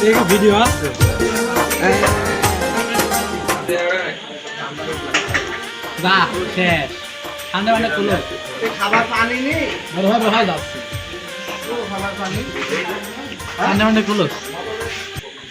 एक वीडियो আছে যা শেষ ঠান্ডা পানি কুলো খাবার পানি নেই বড় ভাই যাচ্ছে খাবার পানি ঠান্ডা পানি কুলো